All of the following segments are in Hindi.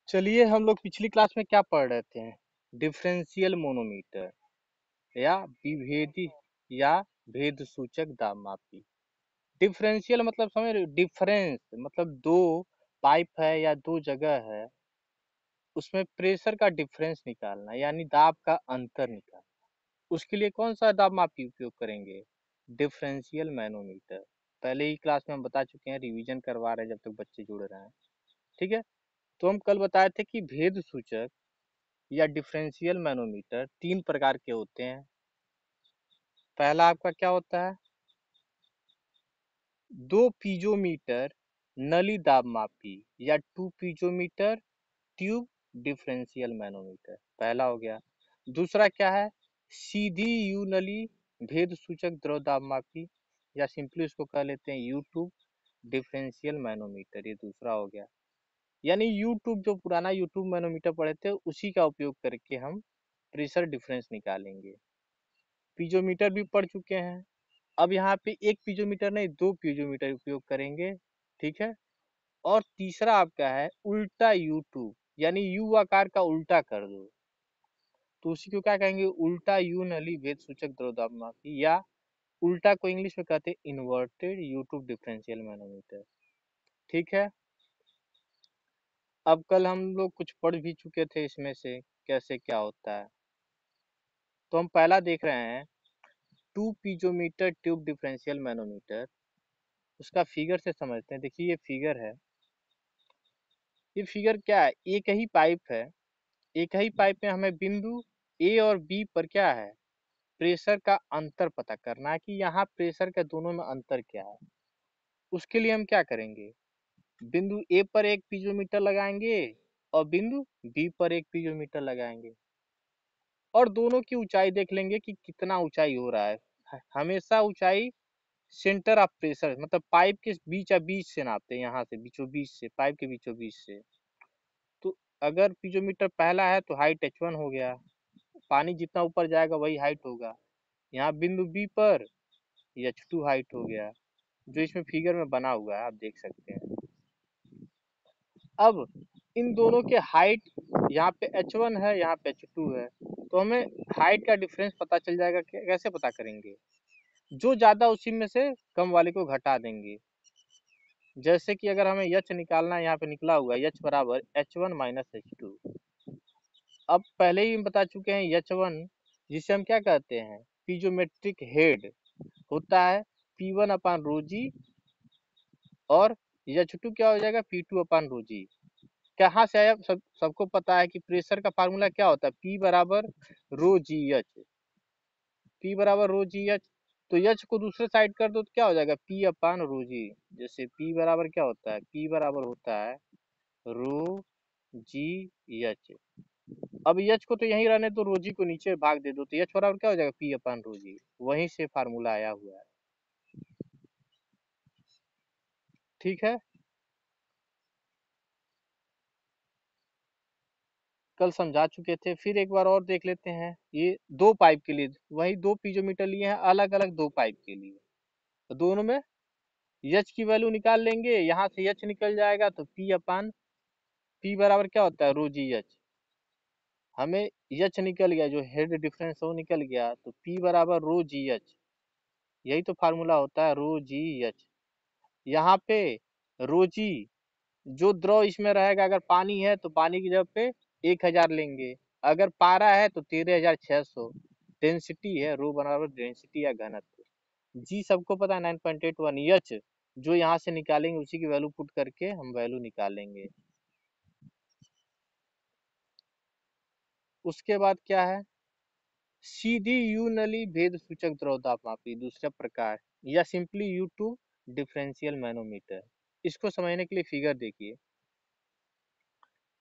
चलिए हम लोग पिछली क्लास में क्या पढ़ रहे थे? डिफरेंशियल मोनोमीटर या विभेदी या भेद सूचक दाबमापी। डिफरेंशियल मतलब समझ रहे हो? डिफरेंस मतलब दो पाइप है या दो जगह है, उसमें प्रेशर का डिफरेंस निकालना यानी दाब का अंतर निकालना। उसके लिए कौन सा दाबमापी उपयोग करेंगे? Differential manometer. पहले ही क्लास में हम बता चुके हैं, रिवीजन करवा रहे हैं जब तक बच्चे जुड़ रहे हैं। ठीक है, तो हम कल बताए थे कि भेद सूचक या डिफरेंशियल मैनोमीटर तीन प्रकार के होते हैं। पहला आपका क्या होता है? दो पीजोमीटर नली दाब मापी या two piezometer tube differential manometer, पहला हो गया। दूसरा क्या है? सीधी यू नली भेद सूचक द्रव दाब मापी या सिंपली उसको कह लेते हैं यूट्यूब डिफरेंशियल मैनोमीटर, ये दूसरा हो गया। यानी यूट्यूब, जो पुराना यूट्यूब मैनोमीटर पढ़े थे उसी का उपयोग करके हम प्रेशर डिफरेंस निकालेंगे। पीजोमीटर भी पढ़ चुके हैं। अब यहाँ पे एक पीजोमीटर नहीं, दो पीजोमीटर उपयोग करेंगे। ठीक है, और तीसरा आपका है उल्टा यू ट्यूब, यानी यू आकार का उल्टा कर दो तो उसी को क्या कहेंगे? उल्टा यू नली भेद सूचक द्रव्यमापी या उल्टा को इंग्लिश में कहते हैं inverted you tube differential manometer. ठीक है, अब कल हम लोग कुछ पढ़ भी चुके थे इसमें से कैसे क्या होता है। तो हम पहला देख रहे हैं two piezometer tube differential manometer. उसका फिगर से समझते हैं। देखिए ये फिगर है, ये फिगर क्या है? एक ही पाइप है, एक ही पाइप में हमें बिंदु ए और बी पर क्या है? प्रेशर का अंतर पता करना है कि यहाँ प्रेशर के दोनों में अंतर क्या है। उसके लिए हम क्या करेंगे? बिंदु ए पर एक पीजोमीटर लगाएंगे और बिंदु बी पर एक पीजोमीटर लगाएंगे और दोनों की ऊंचाई देख लेंगे कि कितना ऊंचाई हो रहा है। हमेशा ऊंचाई सेंटर ऑफ प्रेशर मतलब पाइप के बीच से नापते हैं, यहाँ से बीचों बीच से, पाइप के बीचों बीच से। तो अगर पीजोमीटर पहला है तो हाइट h1 हो गया, पानी जितना ऊपर जाएगा वही हाइट होगा। यहाँ बिंदु बी पर h2 हाइट हो गया, जो इसमें फिगर में बना हुआ है, आप देख सकते हैं। अब इन दोनों के हाइट, यहाँ पे h1 है, यहाँ पे h2 है, तो हमें हाइट का डिफरेंस पता चल जाएगा। कैसे पता करेंगे? जो ज्यादा उसी में से कम वाले को घटा देंगे। जैसे कि अगर हमें h निकालना है, यहाँ पे निकला हुआ है h बराबर h1 माइनस h2। अब पहले ही हम बता चुके हैं h1 जिसे हम क्या कहते हैं? पीजोमेट्रिक हेड होता है P1 अपान रो जी, और h2 क्या हो जाएगा? P2 अपान रो जी। कहाँ से आया? सबको पता है कि प्रेशर का फार्मूला क्या होता है? P बराबर रो जी एच, P बराबर रो जी एच। तो एच को दूसरे साइड कर दो तो क्या हो जाएगा? P अपान रो जी। जैसे P बराबर क्या होता है? P बराबर होता है रो जी एच। अब एच को तो यहीं रहने दो, रो जी को नीचे भाग दे दो तो एच बराबर क्या हो जाएगा? P अपान रो जी। वहीं से फार्मूला आया हुआ है। ठीक है, कल समझा चुके थे, फिर एक बार और देख लेते हैं। ये दो पाइप के लिए वही दो पीजोमीटर लिए हैं, अलग अलग दो पाइप के लिए। तो दोनों में एच की वैल्यू निकाल लेंगे, यहाँ से एच निकल जाएगा तो पी अपान पी बराबर क्या होता है? रो जी एच। हमें एच निकल गया, जो हेड डिफरेंस है वो निकल गया, तो पी बराबर रो जी एच। यही तो फार्मूला होता है रो जी एच। यहाँ पे रो जी, जो द्रव इसमें रहेगा, अगर पानी है तो पानी की जगह पे 1000 लेंगे, अगर पारा है तो 13600। डेंसिटी है, रो बराबर डेंसिटी या घनत्व। जी सबको पता है 9.81। एच जो यहाँ से निकालेंगे उसी की वैल्यू पुट करके हम वैल्यू निकालेंगे। उसके बाद क्या है? सीधी यू नली भेद सूचक द्रव दाब दूसरा प्रकार, या simply U tube differential manometer. इसको समझने के लिए फिगर देखिए।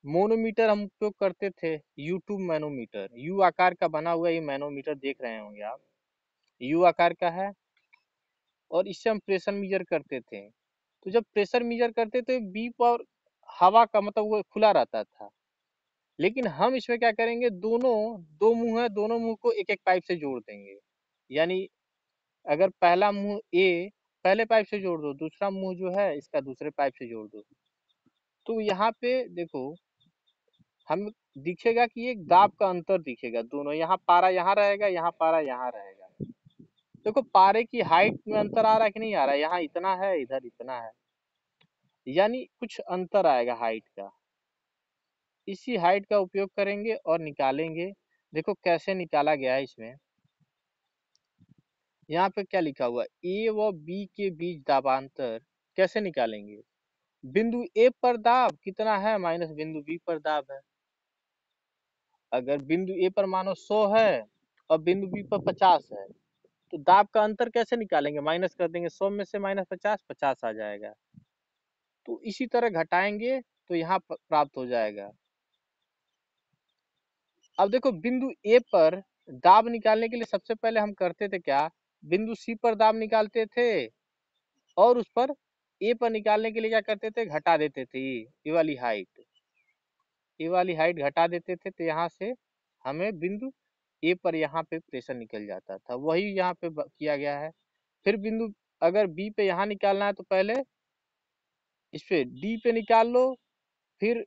मोनोमीटर हम उपयोग करते थे, यूट्यूब मैनोमीटर, यू आकार का बना हुआ ये मैनोमीटर देख रहे होंगे आप, यू आकार का है, और इससे हम प्रेशर मीजर करते थे। तो जब प्रेशर मीजर करते थे बी पर हवा का मतलब वो खुला रहता था, लेकिन हम इसमें क्या करेंगे? दोनों, दो मुंह है, दोनों मुंह को एक एक पाइप से जोड़ देंगे। यानी अगर पहला मुंह ए पहले पाइप से जोड़ दो, दूसरा मुंह जो है इसका दूसरे पाइप से जोड़ दो। तो यहाँ पे देखो, हम दिखेगा कि एक दाब का अंतर दिखेगा, दोनों, यहाँ पारा यहाँ रहेगा, यहाँ पारा यहाँ रहेगा। देखो पारे की हाइट में अंतर आ रहा है कि नहीं आ रहा है, यहाँ इतना है, इधर इतना है, यानी कुछ अंतर आएगा हाइट का। इसी हाइट का उपयोग करेंगे और निकालेंगे। देखो कैसे निकाला गया है इसमें, यहाँ पे क्या लिखा हुआ है, ए व बी के बीच दाबांतर कैसे निकालेंगे। बिंदु ए पर दाब कितना है माइनस बिंदु बी पर दाब है। अगर बिंदु ए पर मानो 100 है और बिंदु बी पर 50 है, तो दाब का अंतर कैसे निकालेंगे, माइनस कर देंगे, 100 में से माइनस 50, 50 आ जाएगा। तो इसी तरह घटाएंगे तो यहाँ प्राप्त हो जाएगा। अब देखो बिंदु ए पर दाब निकालने के लिए सबसे पहले हम करते थे क्या, बिंदु सी पर दाब निकालते थे और उस पर ए पर निकालने के लिए क्या करते थे, घटा देते थे, ये वाली हाइट, ये वाली हाइट घटा देते थे, तो यहाँ से हमें बिंदु ए पर यहाँ पे प्रेशर निकल जाता था, वही यहाँ पे किया गया है। फिर बिंदु अगर बी पे यहाँ निकालना है तो पहले इस पे डी पे निकाल लो, फिर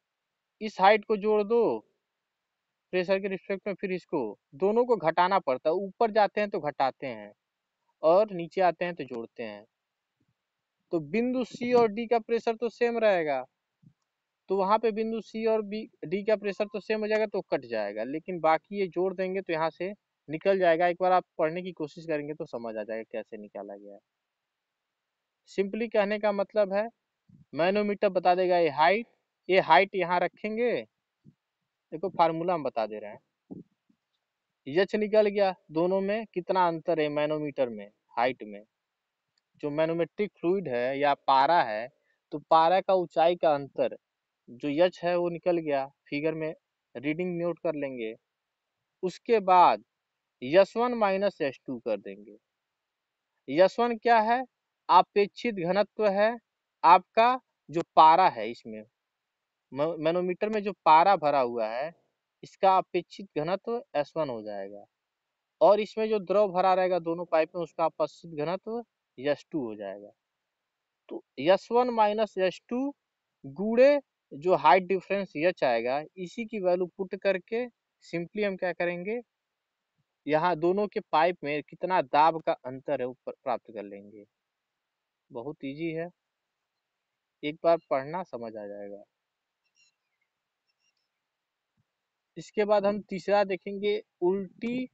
इस हाइट को जोड़ दो प्रेशर के रिस्पेक्ट में, फिर इसको दोनों को घटाना पड़ता है, ऊपर जाते हैं तो घटाते हैं और नीचे आते हैं तो जोड़ते हैं। तो बिंदु सी और डी का प्रेशर तो सेम रहेगा, तो वहां पे बिंदु सी और बी डी का प्रेशर तो सेम हो जाएगा, तो कट जाएगा, लेकिन बाकी ये जोड़ देंगे तो यहाँ से निकल जाएगा। एक बार आप पढ़ने की कोशिश करेंगे तो समझ आ जाएगा कैसे निकाला गया है। सिंपली कहने का मतलब है, मैनोमीटर बता देगा ये हाइट यहाँ रखेंगे। देखो फार्मूला हम बता दे रहे हैं, एच निकल गया, दोनों में कितना अंतर है मैनोमीटर में, हाइट में। जो मैनोमेट्रिक फ्लूइड है या पारा है, तो पारा का ऊंचाई का अंतर जो एच है वो निकल गया, फिगर में रीडिंग नोट कर लेंगे। उसके बाद यस1 माइनस यस2 कर देंगे। यस1 क्या है, अपेक्षित घनत्व है आपका, जो पारा है इसमें मैनोमीटर में जो पारा भरा हुआ है, इसका अपेक्षित घनत्व S1 हो जाएगा, और इसमें जो द्रव भरा रहेगा दोनों पाइप में, उसका अपेक्षित घनत्व S2 हो जाएगा। तो S1 माइनस S2 गुणे जो हाइट डिफरेंस H आएगा, इसी की वैल्यू पुट करके सिंपली हम क्या करेंगे, यहाँ दोनों के पाइप में कितना दाब का अंतर है ऊपर प्राप्त कर लेंगे। बहुत इजी है, एक बार पढ़ना समझ आ जाएगा। इसके बाद हम तीसरा देखेंगे, उल्टी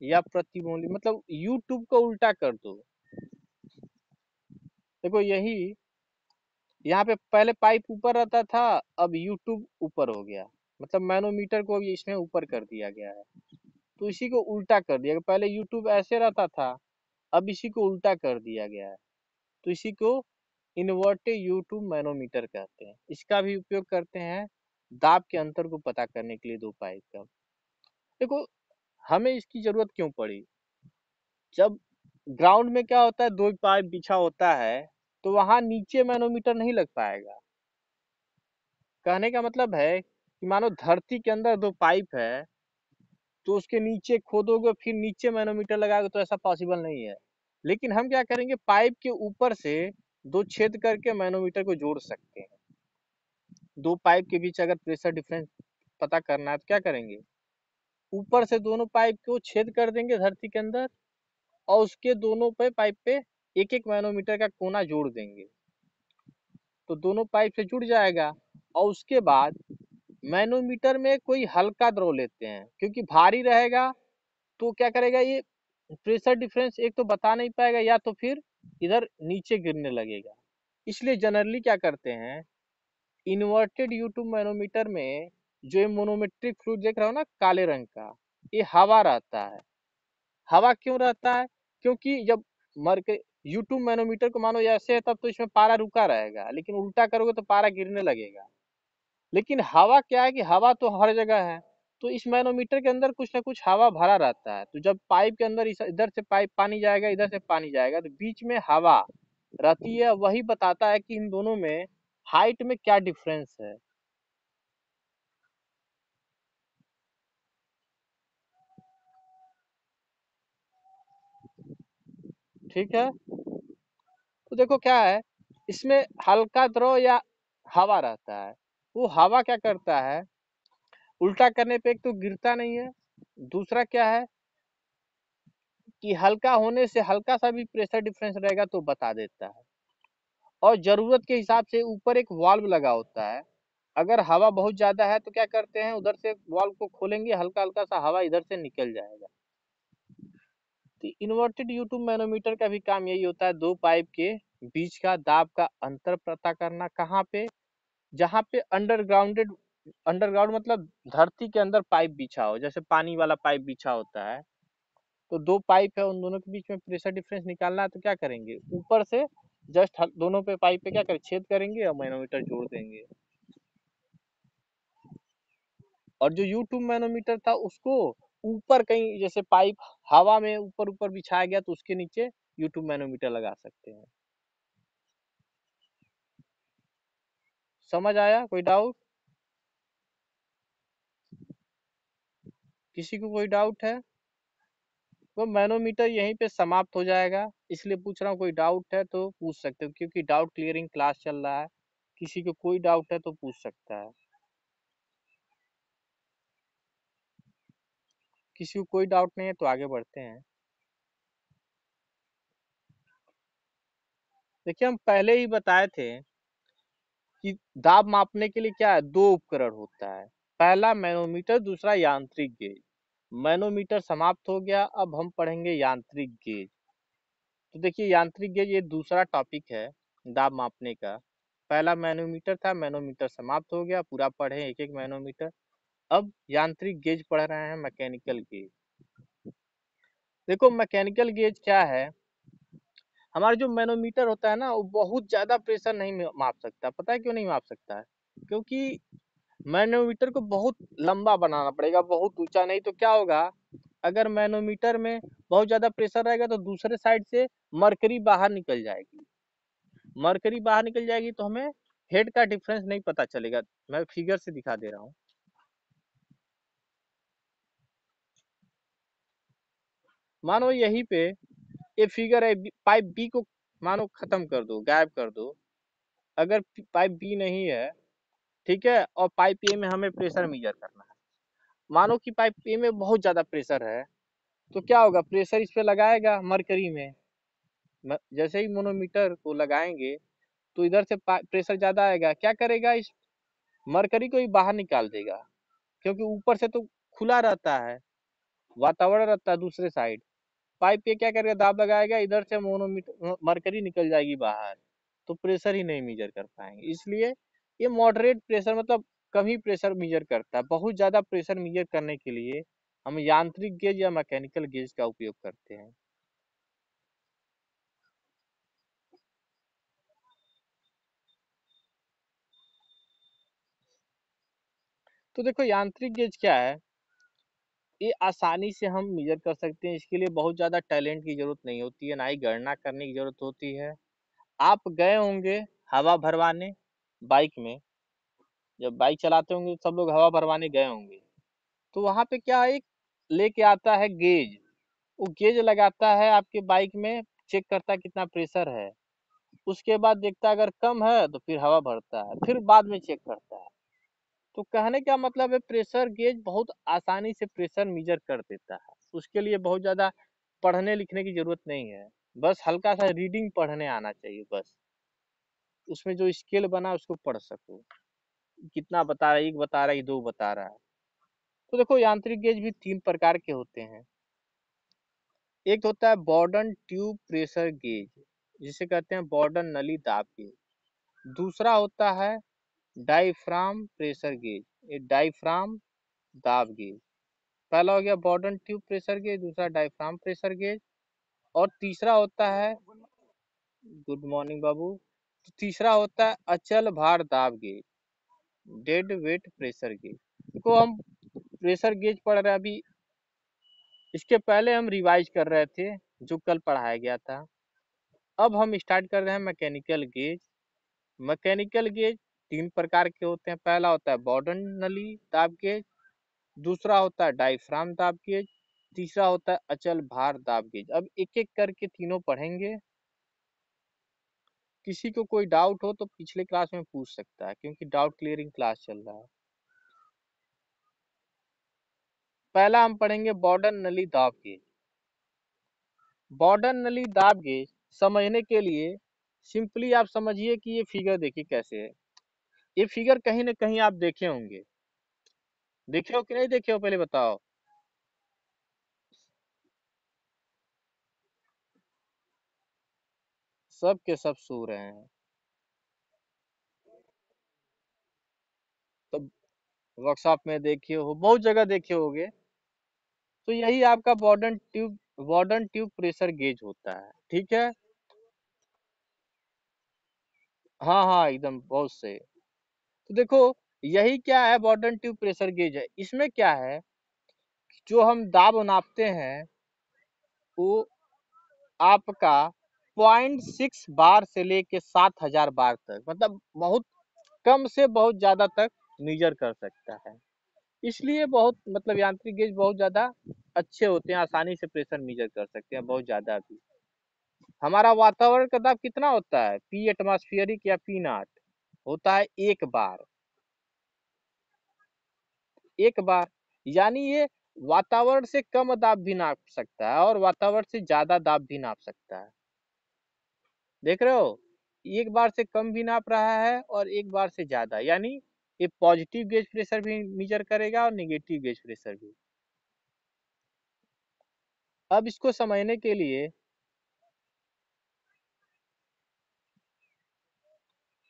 या प्रतिमूली, मतलब यूट्यूब को उल्टा कर दो। देखो यही, यहाँ पे पहले पाइप ऊपर रहता था, अब यूट्यूब ऊपर हो गया, मतलब मैनोमीटर को इसमें ऊपर कर दिया गया है, तो इसी को उल्टा कर दिया। पहले यूट्यूब ऐसे रहता था, अब इसी को उल्टा कर दिया गया है, तो इसी को इन्वर्टेड यूट्यूब मैनोमीटर कहते हैं। इसका भी उपयोग करते हैं दाब के अंतर को पता करने के लिए दो पाइप का। देखो हमें इसकी जरूरत क्यों पड़ी, जब ग्राउंड में क्या होता है, दो पाइप बिछा होता है, तो वहां नीचे मैनोमीटर नहीं लग पाएगा। कहने का मतलब है कि मानो धरती के अंदर दो पाइप है, तो उसके नीचे खोदोगे फिर नीचे मैनोमीटर लगाओगे, तो ऐसा पॉसिबल नहीं है। लेकिन हम क्या करेंगे, पाइप के ऊपर से दो छेद करके मैनोमीटर को जोड़ सकते हैं। दो पाइप के बीच अगर प्रेशर डिफरेंस पता करना है तो क्या करेंगे, ऊपर से दोनों पाइप को छेद कर देंगे धरती के अंदर, और उसके दोनों पे पाइप पे एक एक मैनोमीटर का कोना जोड़ देंगे, तो दोनों पाइप से जुड़ जाएगा। और उसके बाद मैनोमीटर में कोई हल्का द्रव लेते हैं, क्योंकि भारी रहेगा तो क्या करेगा, ये प्रेशर डिफरेंस एक तो बता नहीं पाएगा, या तो फिर इधर नीचे गिरने लगेगा। इसलिए जनरली क्या करते हैं, इन्वर्टेड यूट्यूब मैनोमीटर में जो ये मोनोमेट्रिक फ्लूइड देख रहा हो ना काले रंग का, ये हवा रहता है। हवा क्यों रहता है, क्योंकि जब मर के यूट्यूब मैनोमीटर को मानो ऐसे है, तब तो इसमें पारा रुका रहेगा, लेकिन उल्टा करोगे तो पारा गिरने लगेगा। लेकिन हवा क्या है कि हवा तो हर जगह है, तो इस मैनोमीटर के अंदर कुछ ना कुछ हवा भरा रहता है, तो जब पाइप के अंदर इधर से पाइप पानी जाएगा, इधर से पानी जाएगा, तो बीच में हवा रहती है, वही बताता है कि इन दोनों में हाइट में क्या डिफरेंस है। ठीक है, तो देखो क्या है, इसमें हल्का द्रव या हवा रहता है, वो हवा क्या करता है, उल्टा करने पे एक तो गिरता नहीं है, दूसरा क्या है कि हल्का होने से हल्का सा भी प्रेशर डिफरेंस रहेगा तो बता देता है। और जरूरत के हिसाब से ऊपर एक वाल्व लगा होता है, अगर हवा बहुत ज्यादा है तो क्या करते हैं, उधर से वाल्व को खोलेंगे, हल्का हल्का सा हवा इधर से निकल जाएगा। तो इन्वर्टेड U2 मैनोमीटर का भी काम यही होता है, दो पाइप के बीच का दाब का अंतर पता करना। कहाँ पे? जहाँ पे अंडरग्राउंडेड, अंडरग्राउंड मतलब धरती के अंदर पाइप बिछा हो, जैसे पानी वाला पाइप बिछा होता है, तो दो पाइप है, उन दोनों के बीच में प्रेशर डिफरेंस निकालना है, तो क्या करेंगे, ऊपर से जस्ट दोनों पे पाइप पे क्या करें, छेद करेंगे और मैनोमीटर जोड़ देंगे। और जो U2 मैनोमीटर था उसको ऊपर कहीं, जैसे पाइप हवा में ऊपर ऊपर बिछाया गया तो उसके नीचे U2 मैनोमीटर लगा सकते हैं। समझ आया? कोई डाउट? किसी को कोई डाउट है? तो मैनोमीटर यहीं पे समाप्त हो जाएगा, इसलिए पूछ रहा हूँ, कोई डाउट है तो पूछ सकते हो, क्योंकि डाउट क्लियरिंग क्लास चल रहा है। किसी को कोई डाउट है तो पूछ सकता है। किसी को कोई डाउट नहीं है तो आगे बढ़ते हैं। देखिए, हम पहले ही बताए थे कि दाब मापने के लिए क्या है, दो उपकरण होता है, पहला मैनोमीटर, दूसरा यांत्रिक गेज। मैनोमीटर समाप्त हो गया, अब हम पढ़ेंगे यांत्रिक गेज। तो देखिए, यांत्रिक गेज ये दूसरा टॉपिक है दाब मापने का। पहला मैनोमीटर था, मैनोमीटर समाप्त हो गया, पूरा पढ़े एक एक मैनोमीटर। अब यांत्रिक गेज पढ़ रहे हैं, मैकेनिकल गेज। देखो, मैकेनिकल गेज क्या है, हमारा जो मैनोमीटर होता है ना, वो बहुत ज्यादा प्रेशर नहीं माप सकता। पता है क्यों नहीं माप सकता है? क्योंकि मैनोमीटर को बहुत लंबा बनाना पड़ेगा, बहुत ऊंचा, नहीं तो क्या होगा, अगर मैनोमीटर में बहुत ज्यादा प्रेशर रहेगा तो दूसरे साइड से मरकरी बाहर निकल जाएगी। मरकरी बाहर निकल जाएगी तो हमें हेड का डिफरेंस नहीं पता चलेगा। मैं फिगर से दिखा दे रहा हूँ। मानो यहीं पे ये फिगर है, पाइप बी को मानो खत्म कर दो, गायब कर दो। अगर पाइप बी नहीं है, ठीक है, और पाइप ए में हमें प्रेशर मेजर करना है। मानो कि पाइप ए में बहुत ज्यादा प्रेशर है, तो क्या होगा, प्रेशर इस पे लगाएगा मरकरी में। जैसे ही मोनोमीटर को लगाएंगे तो इधर से प्रेशर ज्यादा आएगा, क्या करेगा, इस मरकरी को ही बाहर निकाल देगा, क्योंकि ऊपर से तो खुला रहता है, वातावरण रहता है दूसरे साइड। पाइप पे क्या करेगा, दाब लगाएगा, इधर से मोनोमीटर मरकरी निकल जाएगी बाहर, तो प्रेशर ही नहीं मेजर कर पाएंगे। इसलिए ये मॉडरेट प्रेशर, मतलब कम ही प्रेशर मेजर करता है। बहुत ज्यादा प्रेशर मेजर करने के लिए हम यांत्रिक गेज या मैकेनिकल गेज का उपयोग करते हैं। तो देखो, यांत्रिक गेज क्या है, ये आसानी से हम मेजर कर सकते हैं। इसके लिए बहुत ज़्यादा टैलेंट की ज़रूरत नहीं होती है, ना ही गणना करने की ज़रूरत होती है। आप गए होंगे हवा भरवाने बाइक में, जब बाइक चलाते होंगे सब लोग हवा भरवाने गए होंगे, तो वहाँ पे क्या एक लेके आता है गेज, वो गेज लगाता है आपके बाइक में, चेक करता है कितना प्रेशर है, उसके बाद देखता है अगर कम है तो फिर हवा भरता है, फिर बाद में चेक करता है। तो कहने का मतलब है, प्रेशर गेज बहुत आसानी से प्रेशर मेजर कर देता है। उसके लिए बहुत ज्यादा पढ़ने लिखने की जरूरत नहीं है, बस हल्का सा रीडिंग पढ़ने आना चाहिए बस। उसमें जो स्केल बना उसको पढ़ सको, कितना बता रहा है, एक बता रहा है, दो बता रहा है। तो देखो, यांत्रिक गेज भी तीन प्रकार के होते हैं। एक होता है बॉर्डन ट्यूब प्रेशर गेज, जिसे कहते हैं बॉर्डन नली दाब गेज। दूसरा होता है डाइफ्राम प्रेशर गेज, ये डाइफ्राम दाब गेज। पहला हो गया बॉर्डन ट्यूब प्रेशर गेज, दूसरा डायफ्राम प्रेशर गेज, और तीसरा होता है, गुड मॉर्निंग बाबू, तो तीसरा होता है अचल भार दाब gauge, dead weight pressure gauge. देखो, हम प्रेशर गेज पढ़ रहे हैं अभी, इसके पहले हम रिवाइज कर रहे थे जो कल पढ़ाया गया था। अब हम स्टार्ट कर रहे हैं मैकेनिकल गेज। मैकेनिकल गेज तीन प्रकार के होते हैं। पहला होता है बॉर्डन नली दाब गेज, दूसरा होता है डायफ्राम दाब गेज, तीसरा होता है अचल भार दाब गेज। अब एक एक करके तीनों पढ़ेंगे। किसी को कोई डाउट हो तो पिछले क्लास में पूछ सकता है, क्योंकि डाउट क्लियरिंग क्लास चल रहा है। पहला हम पढ़ेंगे बॉर्डर नली दाब गेज। बॉर्डर नली दाब गेज समझने के लिए सिंपली आप समझिए कि ये फिगर देखिए कैसे है। ये फिगर कहीं ना कहीं आप देखे होंगे, देखे हो कि नहीं देखे हो पहले बताओ। सब के सब सो रहे हैं, तो वर्कशॉप में देखे हो, बहुत जगह देखे होगे। तो यही आपका बॉर्डन ट्यूब प्रेशर गेज होता है, ठीक है। हाँ हाँ एकदम बहुत सही। तो देखो यही क्या है, बॉर्डन ट्यूब प्रेशर गेज है। इसमें क्या है, जो हम दाब नापते हैं वो आपका 0.6 बार से लेके 7,000 बार तक, मतलब बहुत कम से बहुत ज्यादा तक मीजर कर सकता है। इसलिए बहुत मतलब यांत्रिक गेज बहुत ज्यादा अच्छे होते हैं, आसानी से प्रेशर मीजर कर सकते हैं, बहुत ज्यादा भी। हमारा वातावरण का दाब कितना होता है, पी एटमॉस्फेरिक या पी नॉट होता है 1 बार। 1 बार यानी ये वातावरण से कम दाब भी नाप सकता है और वातावरण से ज्यादा दाब भी नाप सकता है। देख रहे हो, 1 बार से कम भी नाप रहा है और 1 बार से ज्यादा, यानी ये पॉजिटिव गेज प्रेशर भी मीजर करेगा और निगेटिव गेज प्रेशर भी। अब इसको समझने के लिए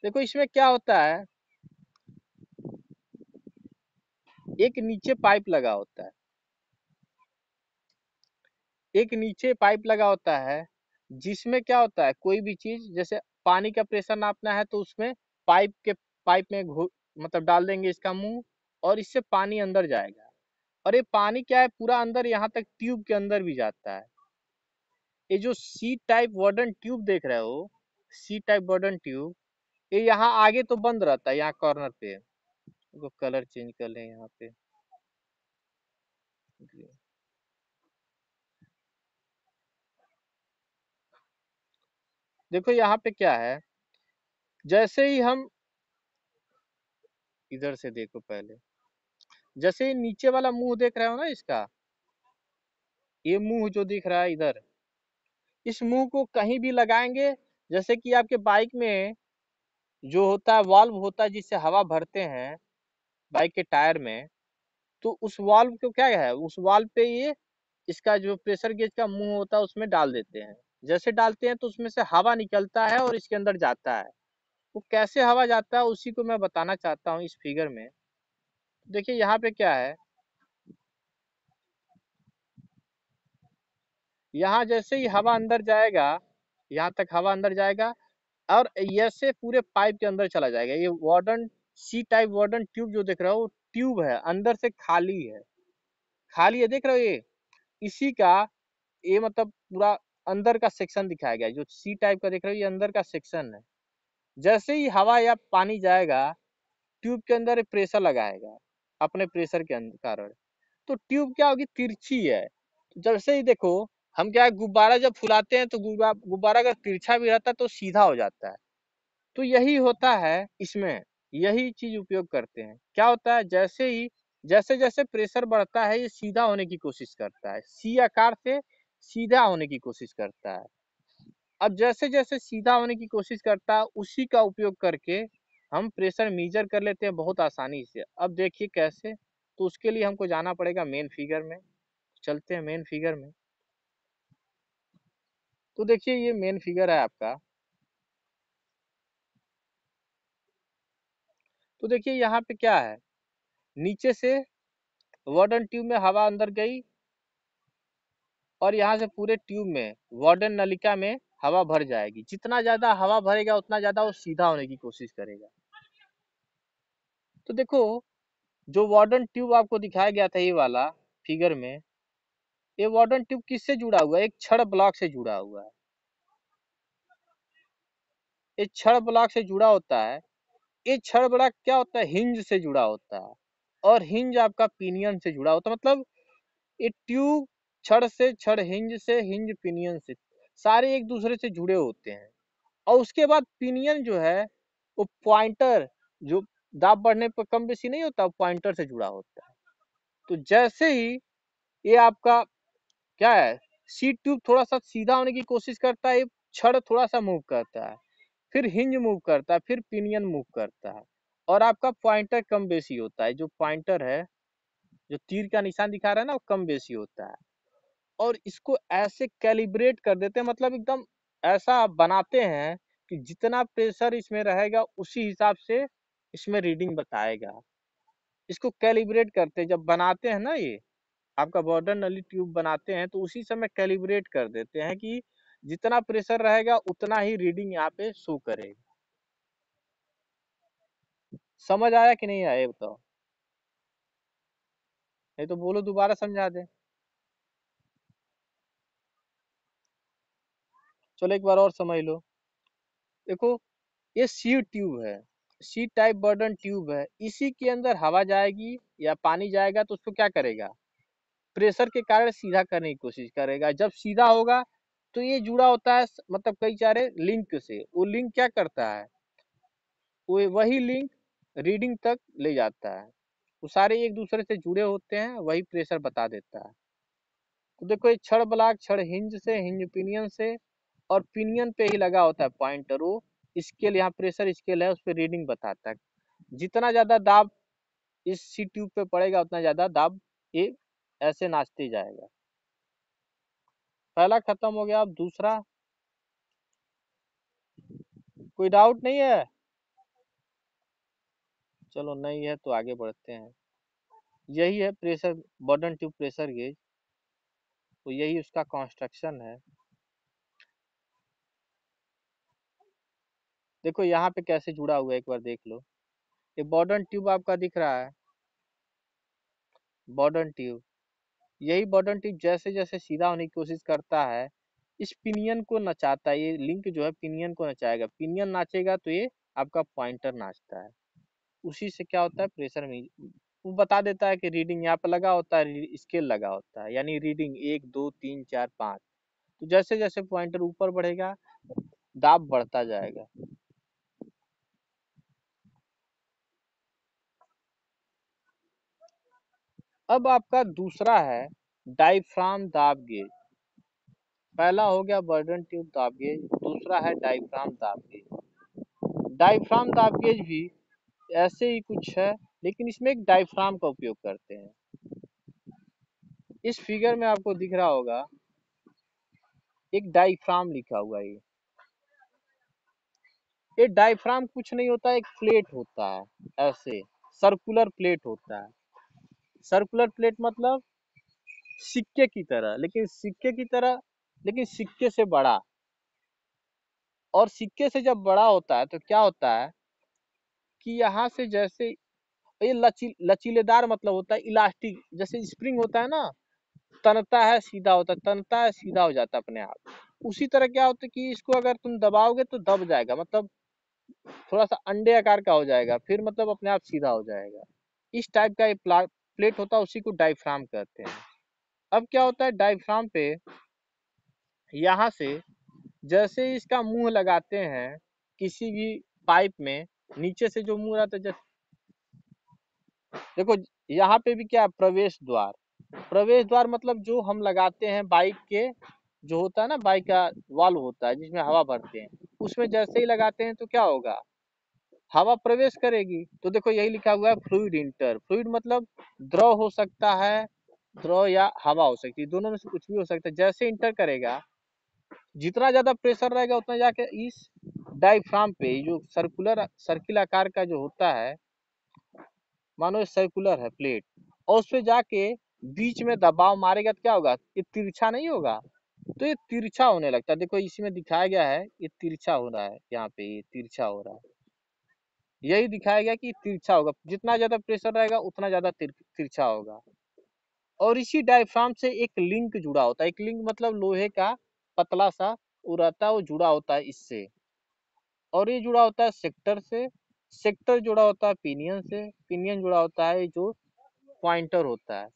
देखो इसमें क्या होता है, एक नीचे पाइप लगा होता है, एक नीचे पाइप लगा होता है, जिसमें क्या होता है, कोई भी चीज जैसे पानी का प्रेशर नापना है तो उसमें पाइप में मतलब डाल देंगे इसका मुंह, और इससे पानी अंदर जाएगा। और ये पानी क्या है, पूरा अंदर यहाँ तक ट्यूब के अंदर भी जाता है। ये जो सी टाइप वार्डन ट्यूब देख रहे हो, सी टाइप वार्डन ट्यूब, ये यहाँ आगे तो बंद रहता है, यहाँ कॉर्नर पे। तो कलर चेंज कर लें यहाँ पे, देखो यहाँ पे क्या है, जैसे ही हम इधर से देखो पहले, जैसे ही नीचे वाला मुंह देख रहे हो ना इसका, ये मुंह जो दिख रहा है इधर, इस मुंह को कहीं भी लगाएंगे, जैसे कि आपके बाइक में जो होता है वाल्व होता है जिससे हवा भरते हैं बाइक के टायर में, तो उस वाल्व को क्या है, उस वाल्व पे ये इसका जो प्रेशर गेज का मुंह होता है उसमें डाल देते हैं। जैसे डालते हैं तो उसमें से हवा निकलता है और इसके अंदर जाता है। वो कैसे हवा जाता है उसी को मैं बताना चाहता हूँ इस फिगर में। देखिए यहाँ पे क्या है, यहाँ जैसे ही हवा अंदर जाएगा, यहाँ तक हवा अंदर जाएगा और ऐसे पूरे पाइप के अंदर चला जाएगा। ये Bourdon C type Bourdon tube जो देख रहे हो, ट्यूब है, अंदर से खाली है, खाली है, देख रहे हो ये, इसी का ये मतलब पूरा अंदर का सेक्शन दिखाया गया है। जो सी टाइप का देख रहे हो ये अंदर का सेक्शन है। जैसे ही हवा या पानी जाएगा ट्यूब के अंदर प्रेशर लगाएगा अपने प्रेशर के कारण, तो ट्यूब क्या होगी, तिरछी है। जैसे ही देखो, हम क्या है, गुब्बारा जब फुलाते हैं तो गुब्बारा अगर तिरछा भी रहता है तो सीधा हो जाता है। तो यही होता है इसमें, यही चीज उपयोग करते हैं। क्या होता है, जैसे जैसे प्रेशर बढ़ता है ये सीधा होने की कोशिश करता है, सी आकार से सीधा होने की कोशिश करता है। अब जैसे जैसे सीधा होने की कोशिश करता है उसी का उपयोग करके हम प्रेशर मीजर कर लेते हैं बहुत आसानी से। अब देखिए कैसे, तो उसके लिए हमको जाना पड़ेगा मेन फिगर में। चलते हैं मेन फिगर में। तो देखिए ये मेन फिगर है आपका। तो देखिए यहाँ पे क्या है, नीचे से वार्डन ट्यूब में हवा अंदर गई और यहाँ से पूरे ट्यूब में वार्डन नलिका में हवा भर जाएगी। जितना ज्यादा हवा भरेगा उतना ज्यादा वो सीधा होने की कोशिश करेगा। तो देखो जो वार्डन ट्यूब आपको दिखाया गया था ये वाला फिगर में, ये वार्डन ट्यूब किससे जुड़ा हुआ है, एक छड़ ब्लॉक से जुड़ा हुआ है। ये छड़ ब्लॉक से जुड़ा होता है। ये छड़ ब्लॉक क्या होता है, हिंज से जुड़ा होता है, और हिंज आपका पिनियन से जुड़ा होता है। मतलब ये ट्यूब छड़ से, छड़ हिंज से, हिंज पिनियन से, सारे एक दूसरे से जुड़े होते हैं। और उसके बाद पिनियन जो है वो पॉइंटर, जो दाब बढ़ने पर कम बेसी नहीं होता, पॉइंटर से जुड़ा होता है। तो जैसे ही ये आपका क्या है, सीट ट्यूब थोड़ा सा सीधा होने की कोशिश करता है, ये छड़ थोड़ा सा मूव करता है, फिर हिंज मूव करता है, फिर पिनियन मूव करता है, और आपका पॉइंटर कम बेसी होता है। जो पॉइंटर है, जो तीर का निशान दिखा रहा है ना, वो कम बेसी होता है। और इसको ऐसे कैलिब्रेट कर देते हैं, मतलब एकदम ऐसा बनाते हैं कि जितना प्रेशर इसमें रहेगा उसी हिसाब से इसमें रीडिंग बताएगा। इसको कैलिब्रेट करते हैं, जब बनाते हैं ना, ये आपका बॉर्डर नली ट्यूब बनाते हैं तो उसी समय कैलिब्रेट कर देते हैं कि जितना प्रेशर रहेगा उतना ही रीडिंग यहाँ पे शो करेगा। समझ आया कि नहीं आया, ये बताओ, नहीं तो बोलो दोबारा समझा दे। चलो एक बार और समझ लो। देखो, ये सी ट्यूब है, सी टाइप बर्डन ट्यूब है, इसी के अंदर हवा जाएगी या पानी जाएगा तो उसको क्या करेगा, प्रेशर के कारण सीधा करने की कोशिश करेगा। जब सीधा होगा तो ये जुड़ा होता है मतलब कई सारे लिंक से, वो लिंक क्या करता है, वो वही लिंक रीडिंग तक ले जाता है। वो सारे एक दूसरे से जुड़े होते हैं, वही प्रेशर बता देता है। तो देखो, ये छड़ ब्लॉक, छड़ हिंज से, हिंज पिनियन से, और पिनियन पे ही लगा होता है पॉइंटर। वो स्केल, यहाँ प्रेशर स्केल है, उस पर रीडिंग बताता है। जितना ज्यादा दाब इस सी ट्यूब पे पड़ेगा उतना ज्यादा दाब ये ऐसे नाचते जाएगा। पहला खत्म हो गया, अब दूसरा। कोई डाउट नहीं है? चलो नहीं है तो आगे बढ़ते हैं। यही है प्रेशर, बॉर्डन ट्यूब प्रेशर गेज, तो यही उसका कंस्ट्रक्शन है। देखो यहाँ पे कैसे जुड़ा हुआ है, एक बार देख लो। ये बॉर्डन ट्यूब आपका दिख रहा है, बॉर्डन ट्यूब। यही बॉर्डन ट्यूब जैसे जैसे सीधा होने की कोशिश करता है, इस पिनियन को नचाता है। ये लिंक जो है पिनियन को नचाएगा, पिनियन नाचेगा तो ये आपका पॉइंटर नाचता है। उसी से क्या होता है, प्रेशर में वो बता देता है कि रीडिंग यहाँ पे लगा होता है, स्केल लगा होता है, यानी रीडिंग 1 2 3 4 5। तो जैसे जैसे पॉइंटर ऊपर बढ़ेगा दाब बढ़ता जाएगा। अब आपका दूसरा है डायफ्राम दाब गेज। पहला हो गया बर्डन ट्यूब दाब गेज, दूसरा है डायफ्राम दाब गेज। डायफ्राम दाब गेज भी ऐसे ही कुछ है, लेकिन इसमें एक डायफ्राम का उपयोग करते हैं। इस फिगर में आपको दिख रहा होगा एक डायफ्राम लिखा हुआ है। ये डायफ्राम कुछ नहीं होता, एक प्लेट होता है, ऐसे सर्कुलर प्लेट होता है। सर्कुलर प्लेट मतलब सिक्के की तरह, लेकिन सिक्के की तरह, लेकिन सिक्के से बड़ा। और सिक्के से जब बड़ा होता है तो क्या होता है कि यहाँ से जैसे ये लचीलेदार मतलब होता है, इलास्टिक, जैसे स्प्रिंग होता है ना, तनता है सीधा होता है, तनता है सीधा हो जाता है अपने आप। उसी तरह क्या होता है कि इसको अगर तुम दबाओगे तो दब जाएगा, मतलब थोड़ा सा अंडे आकार का हो जाएगा, फिर मतलब अपने आप सीधा हो जाएगा। इस टाइप का ये प्लेट होता है, उसी को डायफ्राम कहते हैं। अब क्या होता है डायफ्राम पे, यहाँ से जैसे इसका मुंह लगाते हैं किसी भी पाइप में, नीचे से जो मुंह रहता है, जैसे देखो यहाँ पे भी क्या, प्रवेश द्वार। प्रवेश द्वार मतलब जो हम लगाते हैं बाइक के, जो होता है ना बाइक का वाल्व होता है जिसमें हवा भरते हैं, उसमें जैसे ही लगाते हैं तो क्या होगा, हवा प्रवेश करेगी। तो देखो यही लिखा हुआ है फ्लूइड इंटर। फ्लूइड मतलब द्रव हो सकता है, द्रव या हवा हो सकती है, दोनों में से कुछ भी हो सकता है। जैसे इंटर करेगा, जितना ज्यादा प्रेशर रहेगा उतना जाके इस डायफ्राम पे, जो सर्किल आकार का जो होता है, मानो ये सर्कुलर है प्लेट, और उस पे जाके बीच में दबाव मारेगा तो क्या होगा, ये तिरछा नहीं होगा, तो ये तिरछा होने लगता है। देखो इसी में दिखाया गया है, ये तिरछा हो रहा है, यहाँ पे ये तिरछा हो रहा है। यही दिखाया गया कि तिरछा होगा, जितना ज्यादा प्रेशर रहेगा उतना ज्यादा तिरछा होगा। और इसी डायफ्राम से एक लिंक जुड़ा होता है, एक लिंक मतलब लोहे का पतला सा वो रहता है, वो जुड़ा होता है इससे। और ये जुड़ा होता है सेक्टर से, सेक्टर जुड़ा होता है पिनियन से, पिनियन जुड़ा होता है जो पॉइंटर होता है।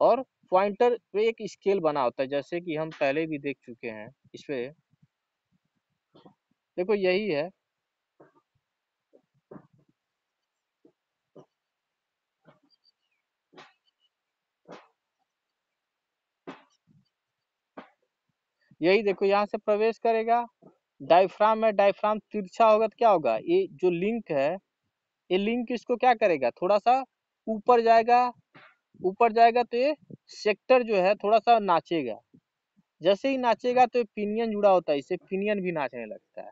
और पॉइंटर पे एक स्केल बना होता है, जैसे कि हम पहले भी देख चुके हैं इस पे। देखो यही है। यही देखो यहाँ से प्रवेश करेगा, डायफ्राम है, डायफ्राम तिरछा होगा तो क्या होगा, ये जो लिंक है, ये लिंक इसको क्या करेगा, थोड़ा सा ऊपर जाएगा, ऊपर जाएगा तो ये सेक्टर जो है थोड़ा सा नाचेगा। जैसे ही नाचेगा तो पिनियन जुड़ा होता है, इससे पिनियन भी नाचने लगता है।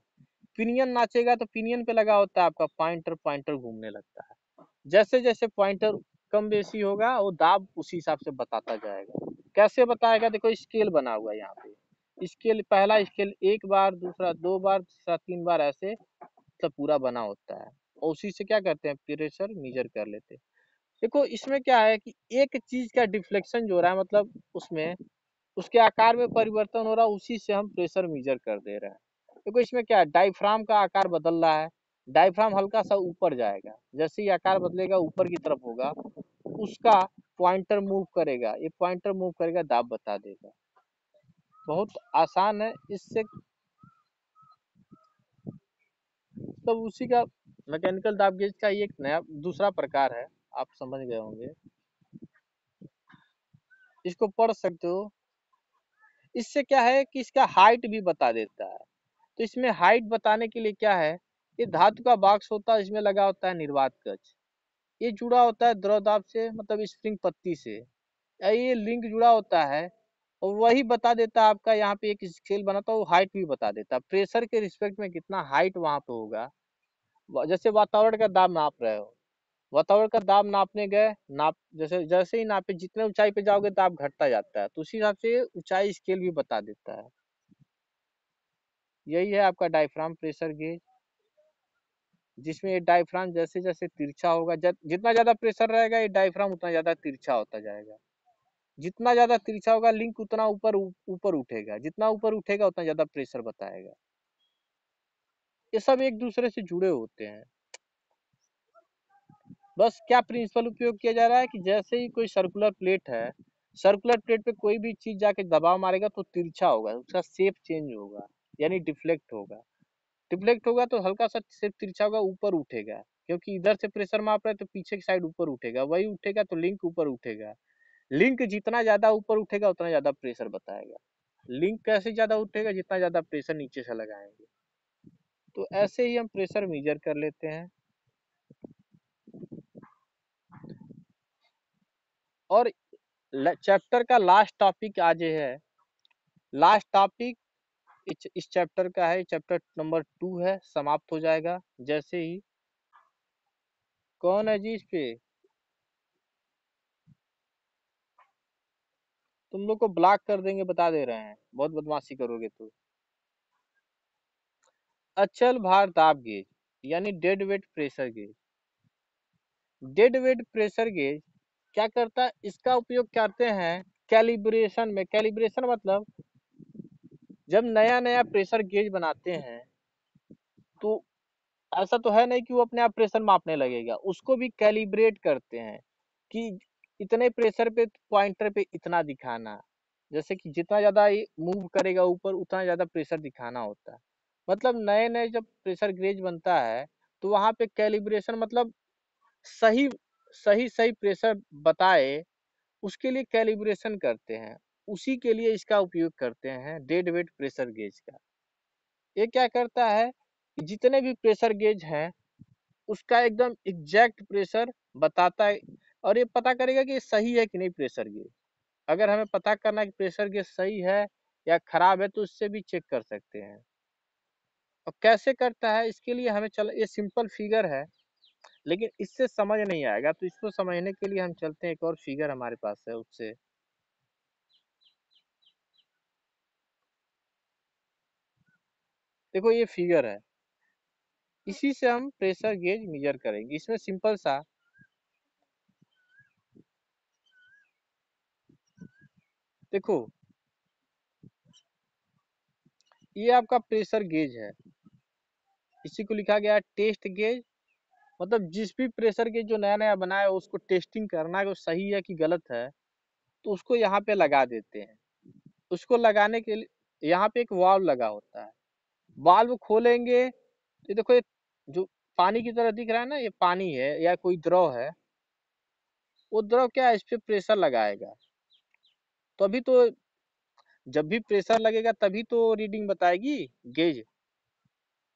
पिनियन नाचेगा तो पिनियन पे लगा होता है आपका पॉइंटर, पॉइंटर घूमने लगता है। जैसे जैसे पॉइंटर कम बेसी होगा वो दाब उसी हिसाब से बताता जाएगा। कैसे बताएगा, देखो स्केल बना हुआ है यहाँ पे, स्केल पहला स्केल एक बार, दूसरा दो बार, तीसरा तीन बार, ऐसे मतलब पूरा बना होता है। और उसी से क्या करते हैं, प्रेशर मेजर कर लेते हैं। देखो इसमें क्या है कि एक चीज का डिफ्लेक्शन जो हो रहा है, मतलब उसमें उसके आकार में परिवर्तन हो रहा है, उसी से हम प्रेशर मेजर कर दे रहे हैं। देखो इसमें क्या है, डायफ्राम का आकार बदल रहा है, डायफ्राम हल्का सा ऊपर जाएगा, जैसे ही आकार बदलेगा ऊपर की तरफ होगा, उसका पॉइंटर मूव करेगा, ये पॉइंटर मूव करेगा, दाब बता देगा। बहुत आसान है इससे, तब उसी का मैकेनिकल दाब गेज का ये एक नया दूसरा प्रकार है, आप समझ गए होंगे, इसको पढ़ सकते हो। इससे क्या है कि इसका हाइट भी बता देता है। तो इसमें हाइट बताने के लिए क्या है, ये धातु का बॉक्स होता है, इसमें लगा होता है निर्वात कक्ष, ये जुड़ा होता है द्रव दाब से, मतलब स्प्रिंग पत्ती से, ये लिंक जुड़ा होता है, और वही बता देता है आपका, यहाँ पे एक स्केल बनाता है वो हाइट भी बता देता है, प्रेशर के रिस्पेक्ट में कितना हाइट वहां पे होगा। जैसे वातावरण का दाब नाप रहे हो, वातावरण का दाब नापने गए, नाप जैसे जैसे ही नापे, जितने ऊंचाई पे जाओगे दाब घटता जाता है, तो उसी हिसाब से ऊंचाई स्केल भी बता देता है। यही है आपका डायफ्राम प्रेशर गेज, जिसमें ये डायफ्राम जैसे जैसे तिरछा होगा, जितना ज्यादा प्रेशर रहेगा ये डायफ्राम उतना ज्यादा तिरछा होता जाएगा। जितना ज्यादा तिरछा होगा लिंक उतना ऊपर ऊपर उठेगा, जितना ऊपर उठेगा उतना ज्यादा प्रेशर बताएगा। ये सब एक दूसरे से जुड़े होते हैं। बस क्या प्रिंसिपल उपयोग किया जा रहा है कि जैसे ही कोई सर्कुलर प्लेट है, सर्कुलर प्लेट पे कोई भी चीज जाके दबाव मारेगा तो तिरछा होगा, उसका शेप चेंज होगा, यानी डिफ्लेक्ट होगा। डिफ्लेक्ट होगा तो हल्का सा शेप तिरछा होगा, ऊपर उठेगा, क्योंकि इधर से प्रेशर माप रहा है तो पीछे की साइड ऊपर उठेगा, वही उठेगा तो लिंक ऊपर उठेगा। लिंक जितना ज्यादा ऊपर उठेगा उतना ज्यादा प्रेशर बताएगा। लिंक कैसे ज्यादा उठेगा, जितना ज्यादा प्रेशर नीचे से लगाएंगे। तो ऐसे ही हम प्रेशर मेजर कर लेते हैं। और चैप्टर का लास्ट टॉपिक आज है, लास्ट टॉपिक इस चैप्टर का है, चैप्टर नंबर 2 है, समाप्त हो जाएगा जैसे ही। कौन है जी इस पे, तुम लोग को ब्लॉक कर देंगे, बता दे रहे हैं, बहुत बदमाशी करोगे तो। अचल भार दाब गेज, यानी dead weight pressure gauge. Dead weight pressure gauge क्या करता है, इसका उपयोग करते हैं कैलिब्रेशन में। कैलिब्रेशन मतलब जब नया नया प्रेशर गेज बनाते हैं, तो ऐसा तो है नहीं कि वो अपने आप प्रेशर मापने लगेगा, उसको भी कैलिब्रेट करते हैं कि इतने प्रेशर पे पॉइंटर पे इतना दिखाना, जैसे कि जितना ज्यादा ये मूव करेगा ऊपर उतना ज्यादा प्रेशर दिखाना होता है। मतलब नए नए जब प्रेशर गेज बनता है तो वहां पे कैलिब्रेशन मतलब सही सही सही प्रेशर बताए, उसके लिए कैलिब्रेशन करते हैं। उसी के लिए इसका उपयोग करते हैं डेड वेट प्रेशर गेज का। ये क्या करता है कि जितने भी प्रेशर गेज हैं उसका एकदम एग्जैक्ट प्रेशर बताता है, और ये पता करेगा कि ये सही है कि नहीं प्रेशर गेज। अगर हमें पता करना है कि प्रेशर गेज सही है या खराब है तो उससे भी चेक कर सकते हैं। और कैसे करता है, इसके लिए हमें चल, ये सिंपल फिगर है लेकिन इससे समझ नहीं आएगा, तो इसको समझने के लिए हम चलते हैं, एक और फिगर हमारे पास है उससे। देखो ये फिगर है, इसी से हम प्रेशर गेज मेजर करेंगे। इसमें सिंपल सा, देखो ये आपका प्रेशर गेज है, इसी को लिखा गया है टेस्ट गेज। मतलब जिस भी प्रेशर गेज जो नया नया बना है उसको टेस्टिंग करना है कि वो सही है कि गलत है, तो उसको यहाँ पे लगा देते हैं। उसको लगाने के लिए यहाँ पे एक वाल्व लगा होता है, वाल्व खोलेंगे तो देखो ये जो पानी की तरह दिख रहा है ना, ये पानी है या कोई द्रव है, वो द्रव क्या है, इस पे प्रेशर लगाएगा, तभी तो जब भी प्रेशर लगेगा तभी तो रीडिंग बताएगी गेज।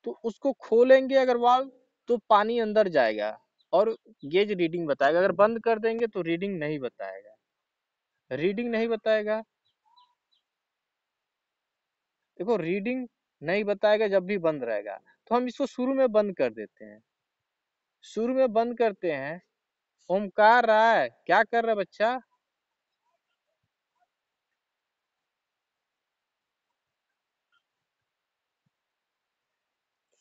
तो उसको खोलेंगे अगर वाल्व तो पानी अंदर जाएगा और गेज रीडिंग बताएगा। अगर बंद कर देंगे तो रीडिंग नहीं बताएगा, रीडिंग नहीं बताएगा। देखो रीडिंग नहीं बताएगा जब भी बंद रहेगा। तो हम इसको शुरू में बंद कर देते हैं, शुरू में बंद करते हैं। ओमकार रहा है, क्या कर रहा है बच्चा?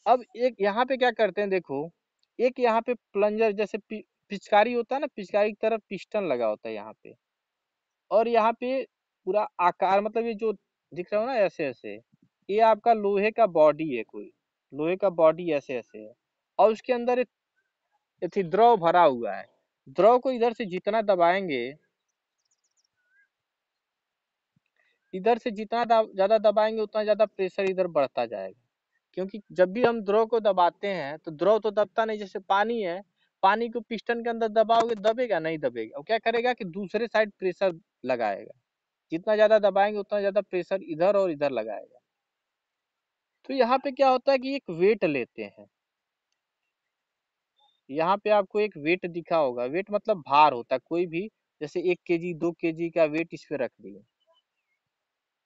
अब एक यहाँ पे क्या करते हैं देखो, एक यहाँ पे प्लंजर जैसे पिचकारी होता है ना, पिचकारी की तरफ पिस्टन लगा होता है यहाँ पे, और यहाँ पे पूरा आकार मतलब ये जो दिख रहा हो ना ऐसे ऐसे, ये आपका लोहे का बॉडी है, कोई लोहे का बॉडी ऐसे ऐसे है, और उसके अंदर एक थी द्रव भरा हुआ है। द्रव को इधर से जितना दबाएंगे, इधर से जितना ज्यादा दबाएंगे उतना ज्यादा प्रेशर इधर बढ़ता जाएगा। क्योंकि जब भी हम द्रव को दबाते हैं तो द्रव तो दबता नहीं, जैसे पानी है, पानी को पिस्टन के अंदर दबाओगे दबेगा नहीं? दबेगा। वो क्या करेगा कि दूसरे साइड प्रेशर लगाएगा, जितना ज्यादा दबाएंगे उतना ज्यादा प्रेशर इधर और इधर लगाएगा। तो यहाँ पे क्या होता है कि एक वेट लेते हैं, यहाँ पे आपको एक वेट दिखा होगा, वेट मतलब भार होता है कोई भी, जैसे 1 kg 2 kg का वेट इस पे रख दिए।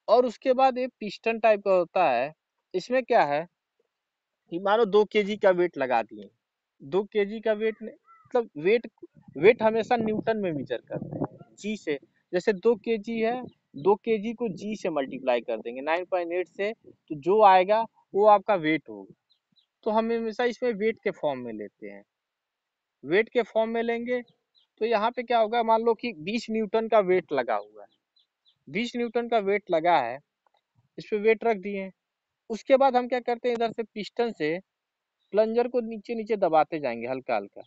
और उसके बाद एक पिस्टन टाइप का होता है, इसमें क्या है कि मानो 2 kg का वेट लगा दिए। 2 kg का वेट मतलब वेट, वेट हमेशा न्यूटन में मीजर करते हैं, जी से। जैसे 2 kg है, 2 kg को जी से मल्टीप्लाई कर देंगे 9.8 से, तो जो आएगा वो आपका वेट होगा। तो हम हमेशा इसमें वेट के फॉर्म में लेते हैं, वेट के फॉर्म में लेंगे। तो यहाँ पे क्या होगा, मान लो कि 20 न्यूटन का वेट लगा हुआ है, 20 न्यूटन का वेट लगा है, इस पे वेट रख दिए। उसके बाद हम क्या करते हैं, इधर से पिस्टन से प्लंजर को नीचे नीचे दबाते जाएंगे हल्का हल्का।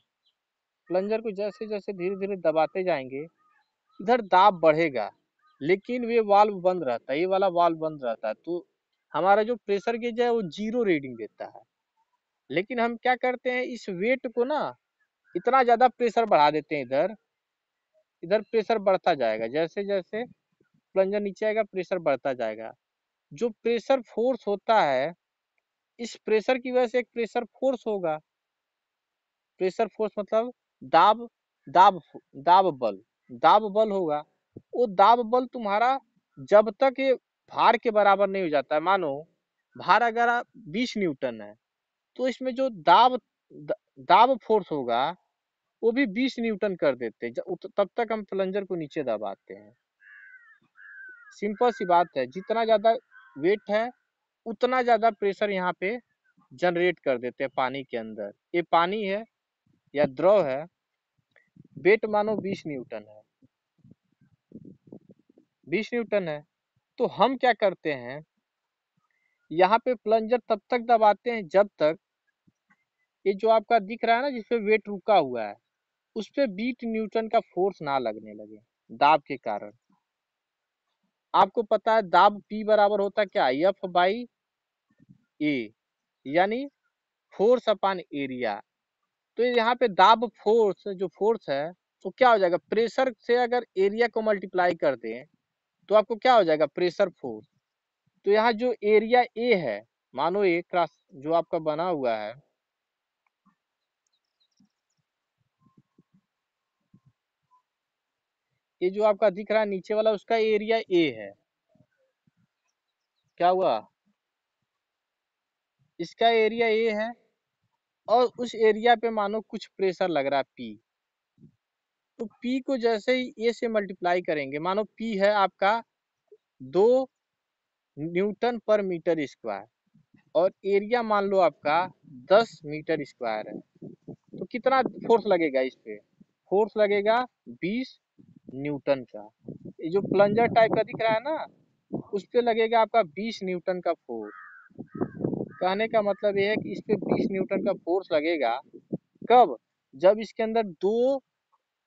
प्लंजर को जैसे जैसे धीरे धीरे दबाते जाएंगे, इधर दाब बढ़ेगा, लेकिन वे वाल्व बंद रहता है, ये वाला वाल्व बंद रहता है। तो हमारा जो प्रेशर गेज है वो 0 रीडिंग देता है। लेकिन हम क्या करते हैं, इस वेट को ना इतना ज्यादा प्रेशर बढ़ा देते हैं, इधर इधर प्रेशर बढ़ता जाएगा, जैसे जैसे प्लंजर नीचे आएगा प्रेशर बढ़ता जाएगा। जो प्रेशर फोर्स होता है, इस प्रेशर की वजह से एक प्रेशर फोर्स होगा। प्रेशर फोर्स मतलब दाब, दाब, दाब बल, दाब बल होगा। वो दाब बल तुम्हारा जब तक ये भार के बराबर नहीं हो जाता है, मानो भार अगर 20 न्यूटन है, तो इसमें जो दाब फोर्स होगा वो भी 20 न्यूटन कर देते हैं, तब तक हम प्लंजर को नीचे दबाते हैं। सिंपल सी बात है, जितना ज्यादा वेट है उतना ज्यादा प्रेशर यहाँ पे जनरेट कर देते हैं पानी के अंदर। ये पानी है या द्रव है, वेट मानो 20 न्यूटन है, 20 न्यूटन है। तो हम क्या करते हैं, यहाँ पे प्लंजर तब तक दबाते हैं जब तक ये जो आपका दिख रहा है ना जिसपे वेट रुका हुआ है, उस पे 20 न्यूटन का फोर्स ना लगने लगे दाब के कारण। आपको पता है दाब P बराबर होता है क्या, F बाई ए, यानी फोर्स अपॉन एरिया। तो यहाँ पे दाब फोर्स जो फोर्स है, तो क्या हो जाएगा, प्रेशर से अगर एरिया को मल्टीप्लाई कर दें तो आपको क्या हो जाएगा, प्रेशर फोर्स। तो यहाँ जो एरिया ए है, मानो ए क्रॉस जो आपका बना हुआ है, ये जो आपका दिख रहा है नीचे वाला, उसका एरिया ए है। क्या हुआ, इसका एरिया ए है, और उस एरिया पे मानो कुछ प्रेशर लग रहा है पी। तो पी को जैसे ही ए से मल्टीप्लाई करेंगे, मानो पी है आपका 2 न्यूटन पर मीटर स्क्वायर, और एरिया मान लो आपका 10 मीटर स्क्वायर है। तो कितना फोर्स लगेगा इस पे, फोर्स लगेगा 20 न्यूटन का। ये जो प्लंजर टाइप का दिख रहा है ना, उस पे लगेगा आपका 20 न्यूटन का फोर्स। कहने का मतलब ये है कि इस पे 20 न्यूटन का फोर्स लगेगा। कब, जब इसके अंदर 2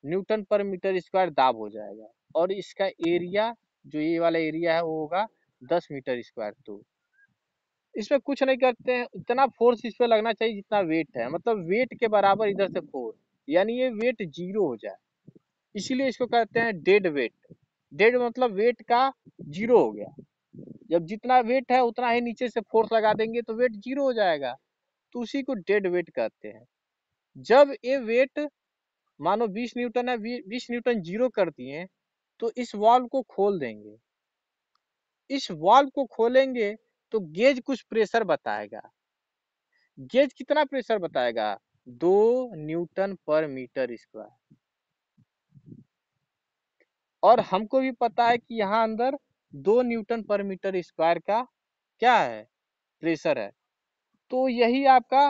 न्यूटन पर मीटर स्क्वायर दाब हो जाएगा, और इसका एरिया जो ये वाला एरिया है वो होगा 10 मीटर स्क्वायर। तो इसमें कुछ नहीं करते हैं, इतना फोर्स इस पे लगना चाहिए जितना वेट है, मतलब वेट के बराबर इधर से फोर्स, यानी ये वेट 0 हो जाए। इसीलिए इसको कहते हैं डेड वेट। डेड मतलब वेट का 0 हो गया। जब जितना वेट है उतना ही नीचे से फोर्स लगा देंगे तो वेट 0 हो जाएगा, तो उसी को डेड वेट कहते हैं। जब ये वेट मानो 20 न्यूटन है, 20 न्यूटन 0 कर दिए, तो इस वाल्व को खोल देंगे। इस वाल्व को खोलेंगे तो गेज कुछ प्रेशर बताएगा। गेज कितना प्रेशर बताएगा? 2 न्यूटन पर मीटर स्क्वायर। और हमको भी पता है कि यहाँ अंदर 2 न्यूटन पर मीटर स्क्वायर का क्या है? प्रेशर है। तो यही आपका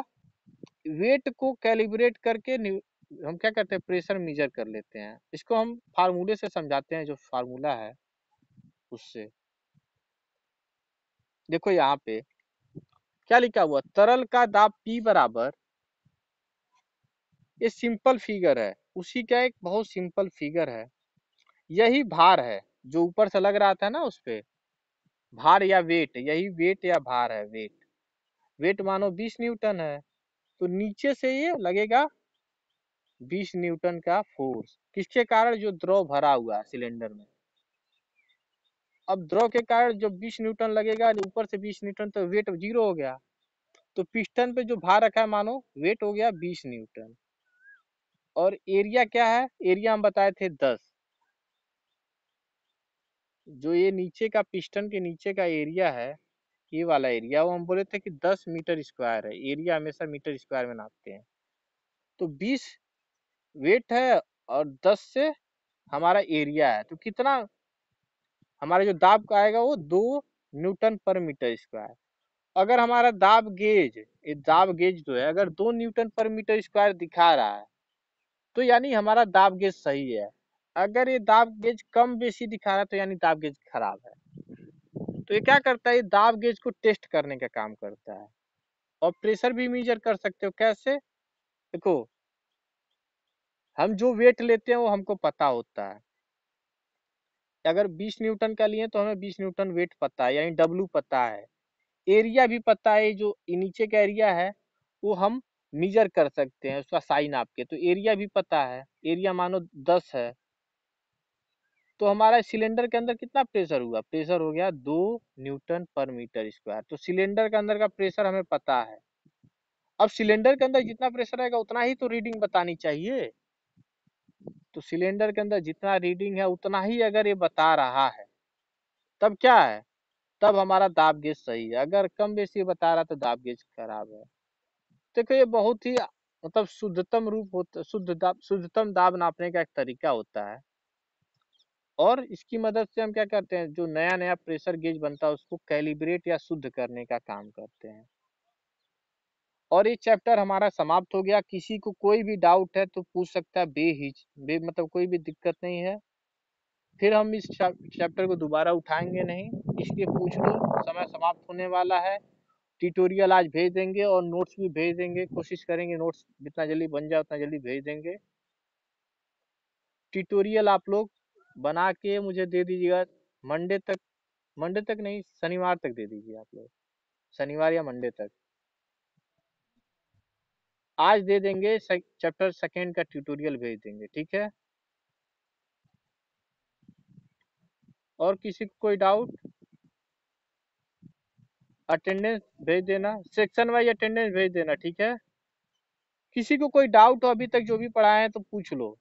वेट को कैलिब्रेट करके हम क्या करते हैं? प्रेशर मेजर कर लेते हैं। इसको हम फार्मूले से समझाते हैं, जो फार्मूला है उससे। देखो यहाँ पे क्या लिखा हुआ, तरल का दाब P बराबर, ये सिंपल फिगर है, उसी का एक बहुत सिंपल फिगर है। यही भार है जो ऊपर से लग रहा था ना, उस पे भार या वेट, यही वेट या भार है। वेट मानो 20 न्यूटन है, तो नीचे से ये लगेगा 20 न्यूटन का फोर्स, किसके कारण? जो द्रव भरा हुआ है सिलेंडर में। अब द्रव के कारण जो 20 न्यूटन लगेगा, ऊपर से 20 न्यूटन, तो वेट 0 हो गया। तो पिस्टन पे जो भार रखा है मानो वेट हो गया 20 न्यूटन। और एरिया क्या है? एरिया हम बताए थे 10। जो ये नीचे का पिस्टन के नीचे का एरिया है, ये वाला एरिया, वो हम बोले थे कि 10 मीटर स्क्वायर है। एरिया हमेशा मीटर स्क्वायर में नापते हैं। तो 20 वेट है और 10 से हमारा एरिया है, तो कितना हमारा जो दाब का आएगा वो 2 न्यूटन पर मीटर स्क्वायर। अगर हमारा दाब गेज, ये दाब गेज जो है अगर 2 न्यूटन पर मीटर स्क्वायर दिखा रहा है, तो यानी हमारा दाब गेज सही है। अगर ये दाब गेज कम बेसी दिखा रहा है, तो यानी दाब गेज खराब है। तो ये क्या करता है? ये दाब गेज को टेस्ट करने का काम करता है। और प्रेशर भी मेजर कर सकते हो। कैसे? देखो, हम जो वेट लेते हैं वो हमको पता होता है। अगर 20 न्यूटन का लिए तो हमें 20 न्यूटन वेट पता है, यानी डब्लू पता है। एरिया भी पता है, जो नीचे का एरिया है वो हम मेजर कर सकते हैं उसका साइन आपके। तो एरिया भी पता है, एरिया मानो 10 है। तो हमारा सिलेंडर के अंदर कितना प्रेशर हुआ? प्रेशर हो गया 2 न्यूटन पर मीटर स्क्वायर। तो सिलेंडर के अंदर का प्रेशर हमें पता है। अब सिलेंडर के अंदर जितना प्रेशर आएगा उतना ही तो रीडिंग बतानी चाहिए। तो सिलेंडर के अंदर जितना रीडिंग है उतना ही अगर ये बता रहा है, तब क्या है? तब हमारा दाब गेज सही है। अगर कम बेसी बता रहा तो दाब गेज खराब है। देखो, ये बहुत ही मतलब शुद्धतम रूप होता, शुद्धतम दाब नापने का एक तरीका होता है। और इसकी मदद से हम क्या करते हैं? जो नया नया प्रेशर गेज बनता है उसको कैलिब्रेट या शुद्ध करने का काम करते हैं। और ये चैप्टर हमारा समाप्त हो गया। किसी को कोई भी डाउट है तो पूछ सकता है, मतलब कोई भी दिक्कत नहीं है। फिर हम इस चैप्टर को दोबारा उठाएंगे नहीं, इसलिए पूछ लो। समय समाप्त होने वाला है। ट्यूटोरियल आज भेज देंगे और नोट्स भी भेज देंगे। कोशिश करेंगे नोट्स जितना जल्दी बन जाए उतना जल्दी भेज देंगे। ट्यूटोरियल आप लोग बना के मुझे दे दीजिएगा मंडे तक। मंडे तक नहीं, शनिवार तक दे दीजिए आप लोग। शनिवार या मंडे तक। आज दे देंगे, चैप्टर सेकेंड का ट्यूटोरियल भेज देंगे, ठीक है? और किसी को कोई डाउट? अटेंडेंस भेज देना, सेक्शन वाइज अटेंडेंस भेज देना, ठीक है? किसी को कोई डाउट हो अभी तक जो भी पढ़ाए हैं तो पूछ लो।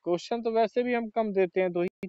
क्वेश्चन तो वैसे भी हम कम देते हैं, 2 ही